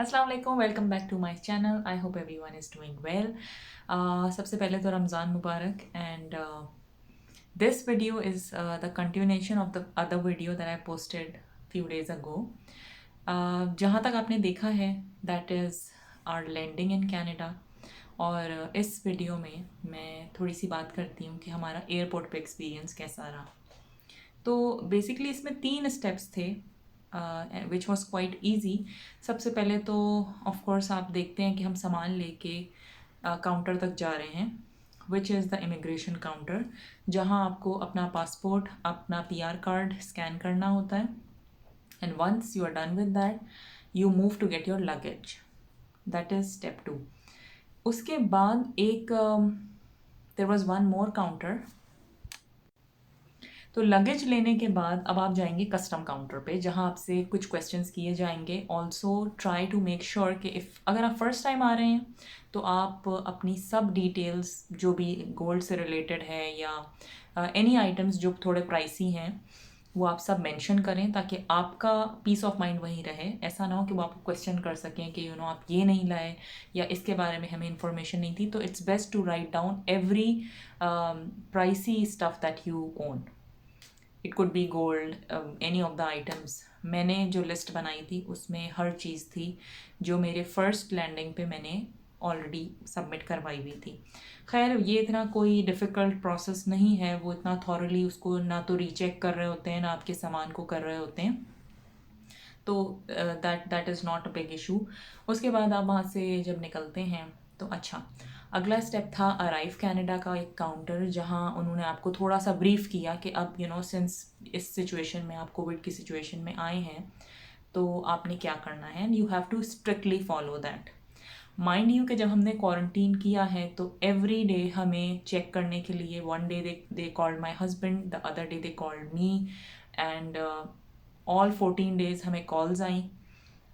अस्सलाम वालेकुम, welcome back to my channel. I hope everyone is doing well. सबसे पहले तो रमज़ान मुबारक and this video is the continuation of the other video that I posted few days ago. जहाँ तक आपने देखा है that is our landing in Canada, और इस वीडियो में मैं थोड़ी सी बात करती हूँ कि हमारा एयरपोर्ट पे एक्सपीरियंस कैसा रहा। तो बेसिकली इसमें 3 स्टेप्स थे विच वॉज क्वाइट ईजी। सबसे पहले तो ऑफ कोर्स आप देखते हैं कि हम सामान लेके काउंटर तक जा रहे हैं, which is the immigration counter, जहां आपको अपना पासपोर्ट, अपना पीआर कार्ड स्कैन करना होता है। And once you are done with that, you move to get your luggage. That is step 2। उसके बाद एक there was one more counter. तो लगेज लेने के बाद अब आप जाएंगे कस्टम काउंटर पे, जहाँ आपसे कुछ क्वेश्चंस किए जाएंगे। Also try to make sure कि इफ़ अगर आप फर्स्ट टाइम आ रहे हैं तो आप अपनी सब डिटेल्स जो भी गोल्ड से रिलेटेड है या एनी आइटम्स जो थोड़े प्राइसी हैं वो आप सब मेंशन करें, ताकि आपका पीस ऑफ माइंड वहीं रहे। ऐसा ना हो कि वो आपको क्वेश्चन कर सकें कि आप ये नहीं लाए या इसके बारे में हमें इन्फॉर्मेशन नहीं थी। तो it's best to write down every pricey stuff that you own. It could be gold, any of the items. मैंने जो लिस्ट बनाई थी उसमें हर चीज़ थी जो मेरे फर्स्ट लैंडिंग पे मैंने ऑलरेडी सबमिट करवाई हुई थी। खैर ये इतना कोई डिफ़िकल्ट प्रोसेस नहीं है, वो इतना थॉरली उसको ना तो रीचेक कर रहे होते हैं ना आपके सामान को कर रहे होते हैं। तो that is not a big issue. उसके बाद आप वहाँ से जब निकलते हैं तो अच्छा, अगला स्टेप था अराइव कनाडा का एक काउंटर, जहाँ उन्होंने आपको थोड़ा सा ब्रीफ किया कि अब सिंस इस सिचुएशन में आप कोविड की सिचुएशन में आए हैं तो आपने क्या करना है, and you have to strictly follow that. Mind you कि जब हमने क्वारंटीन किया है तो एवरी डे हमें चेक करने के लिए, one day they called my husband, the other day they called me, and all 14 days हमें कॉल्स आई।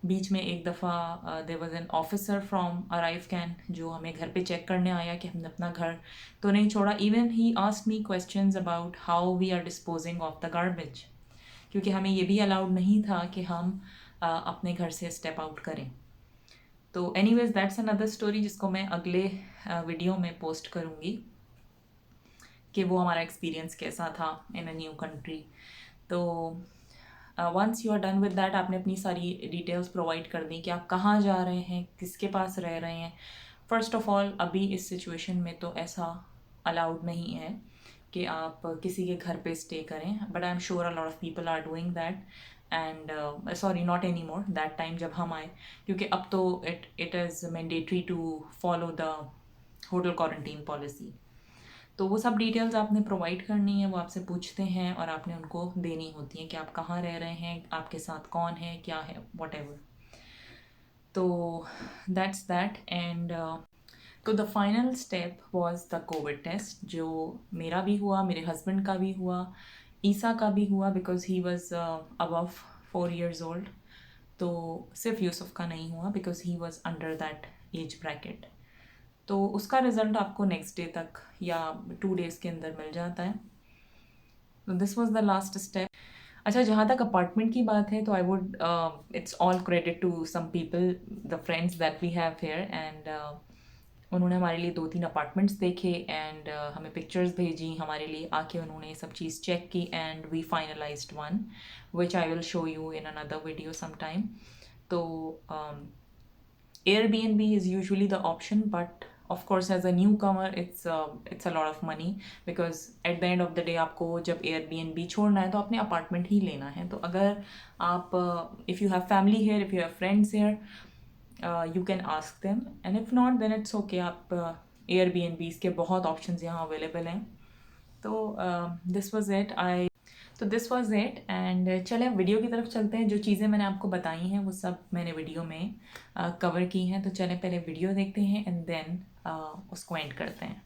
बीच में एक दफ़ा there was an officer from ArriveCAN जो हमें घर पे चेक करने आया कि हमने अपना घर तो नहीं छोड़ा। Even he asked me questions about how we are disposing of the garbage, क्योंकि हमें ये भी अलाउड नहीं था कि हम अपने घर से स्टेप आउट करें। तो एनीवेज दैट्स अनदर स्टोरी जिसको मैं अगले वीडियो में पोस्ट करूँगी कि वो हमारा एक्सपीरियंस कैसा था इन अ न्यू कंट्री। तो once you are done with that, आपने अपनी सारी डिटेल्स प्रोवाइड कर दी कि आप कहाँ जा रहे हैं, किसके पास रह रहे हैं। फ़र्स्ट ऑफ ऑल अभी इस सिचुएशन में तो ऐसा अलाउड नहीं है कि आप किसी के घर पे स्टे करें, but I am sure a lot of people are doing that. And sorry, not any more, that time जब हम आए, क्योंकि अब तो it is mandatory to follow the hotel quarantine policy. तो वो सब डिटेल्स आपने प्रोवाइड करनी है, वो आपसे पूछते हैं और आपने उनको देनी होती हैं कि आप कहाँ रह रहे हैं, आपके साथ कौन है, क्या है, वॉट एवर। तो दैट्स दैट। एंड तो the final step was the COVID test, जो मेरा भी हुआ, मेरे हस्बैंड का भी हुआ, ईसा का भी हुआ, because he was above 4 years old. तो सिर्फ यूसुफ का नहीं हुआ because he was under that age bracket. तो उसका रिज़ल्ट आपको नेक्स्ट डे तक या 2 डेज़ के अंदर मिल जाता है। तो this was the last step. अच्छा, जहाँ तक अपार्टमेंट की बात है तो I would it's all credit to some people, the friends that we have here, and उन्होंने हमारे लिए 2-3 अपार्टमेंट्स देखे एंड हमें पिक्चर्स भेजी, हमारे लिए आके उन्होंने ये सब चीज़ चेक की, and we finalised one which I will show you in another video some time. तो Airbnb is usually the option, but of course as a newcomer it's a lot of money, because at the end of the day आपको जब Airbnb छोड़ना है तो अपने apartment ही लेना है। तो अगर आप if you have family here, if you have friends here, you can ask them, and if not then it's okay। आप Airbnbs के बहुत options यहाँ available हैं। तो दिस वॉज इट एंड चले अब वीडियो की तरफ चलते हैं। जो चीज़ें मैंने आपको बताई हैं वो सब मैंने वीडियो में कवर की हैं। तो चलें पहले वीडियो देखते हैं एंड देन उसको एंड करते हैं।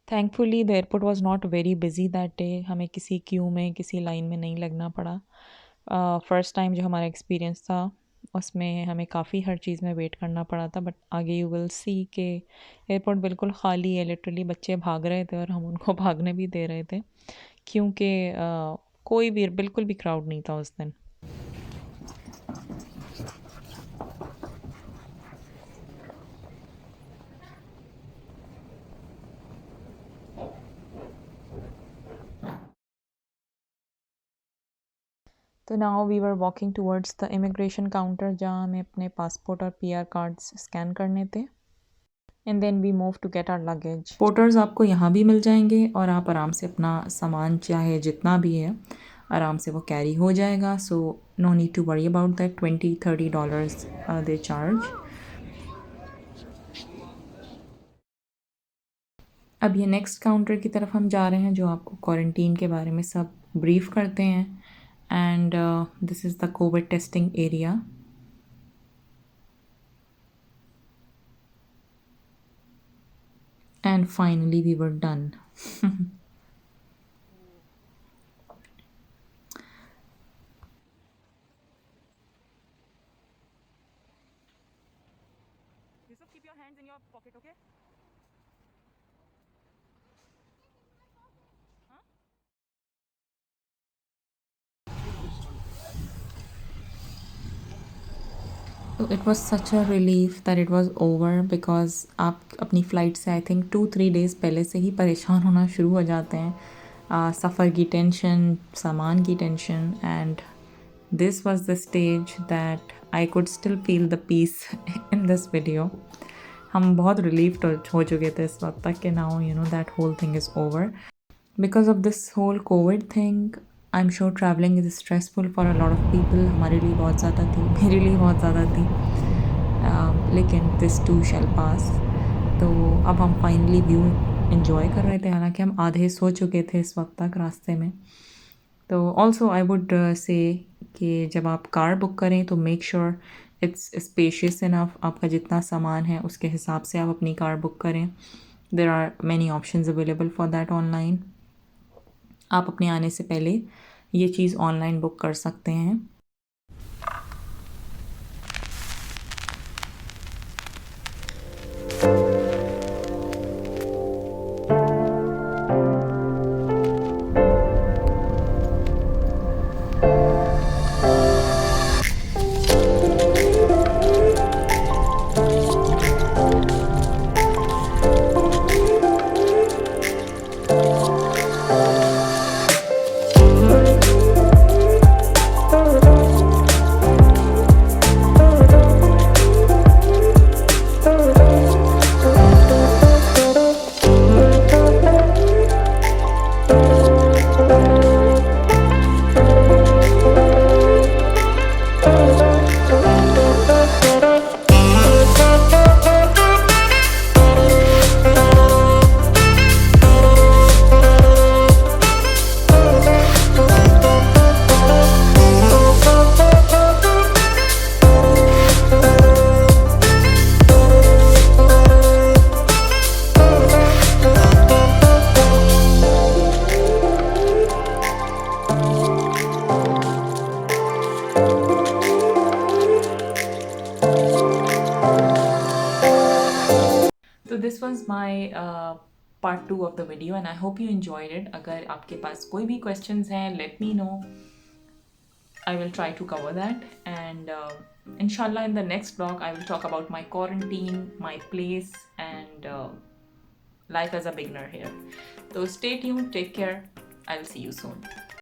Thankfully the airport was not very busy that day, हमें किसी क्यू में किसी लाइन में नहीं लगना पड़ा। फ़र्स्ट टाइम जो हमारा एक्सपीरियंस था उसमें हमें काफ़ी हर चीज़ में वेट करना पड़ा था, बट आगे यू विल सी कि एयरपोर्ट बिल्कुल ख़ाली है। लिटरली बच्चे भाग रहे थे और हम उनको भागने भी दे रहे थे, क्योंकि कोई भी बिल्कुल भी क्राउड नहीं था उस दिन। तो now we were walking towards the immigration counter, जहाँ हमें अपने पासपोर्ट और पीआर कार्ड्स स्कैन करने थे। And then we move to get our luggage. Porters आपको यहाँ भी मिल जाएंगे और आप आराम से अपना सामान चाहे जितना भी है आराम से वो कैरी हो जाएगा। So no need to worry about that. $20-30 they charge. अब ये नेक्स्ट काउंटर की तरफ हम जा रहे हैं, जो आपको क्वारंटीन के बारे में सब ब्रीफ करते हैं। And this is the Covid testing area. And finally we were done. Yusuf, keep your hands in your pocket, okay? Huh? So it was such a relief that it was over, because आप अपनी flight से I think 2-3 days पहले से ही परेशान होना शुरू हो जाते हैं। सफ़र की टेंशन, सामान की tension, and this was the stage that I could still feel the peace in this video. हम बहुत रिलीव्ड हो चुके थे इस वक्त तक कि now you know that whole thing is over. Because of this whole COVID thing I am sure travelling is stressful for a lot of people. हमारे लिए बहुत ज़्यादा थी, मेरे लिए बहुत ज़्यादा थी, लेकिन दिस टू शैल पास। तो अब हम फाइनली व्यू इन्जॉय कर रहे थे, हालांकि हम आधे सो चुके थे इस वक्त तक रास्ते में। तो ऑल्सो आई वुड से कि जब आप कार बुक करें तो make sure it's spacious enough. आपका जितना सामान है उसके हिसाब से आप अपनी कार बुक करें। There are many options available for that online. आप अपने आने से पहले ये चीज़ ऑनलाइन बुक कर सकते हैं। तो this was my part 2 of the video and I hope you enjoyed it. अगर आपके पास कोई भी questions हैं, let me know. I will try to cover that, and inshallah in the next vlog I will talk about my quarantine, my place, and life as a beginner here. So stay tuned, take care. I will see you soon.